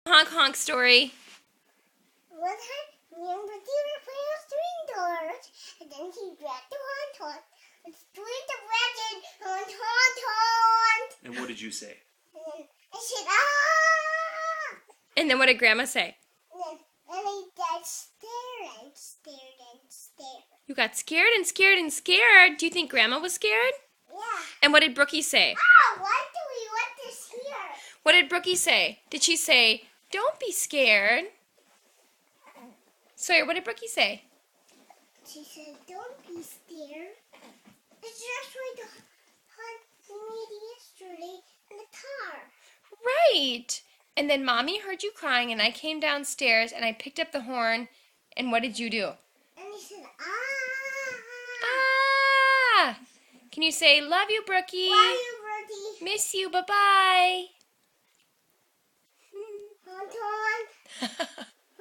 Honk honk story. One time, me and Ricky were playing with string doors, and then he grabbed the honk honk and threw the racket honk honk honk. And what did you say? And then I said, ah! And then what did Grandma say? And I got scared and scared and scared. You got scared and scared and scared. Do you think Grandma was scared? Yeah. And what did Brookie say? Ah, why do we want this here? What did Brookie say? Did she say, "Don't be scared"? Sawyer, what did Brookie say? She said, don't be scared. It's just like the hunt we made yesterday in the car. Right. And then Mommy heard you crying, and I came downstairs, and I picked up the horn, and what did you do? And he said, ah! Ah! Can you say, "Love you, Brookie"? Why are you ready? Miss you. Bye-bye. Hold on.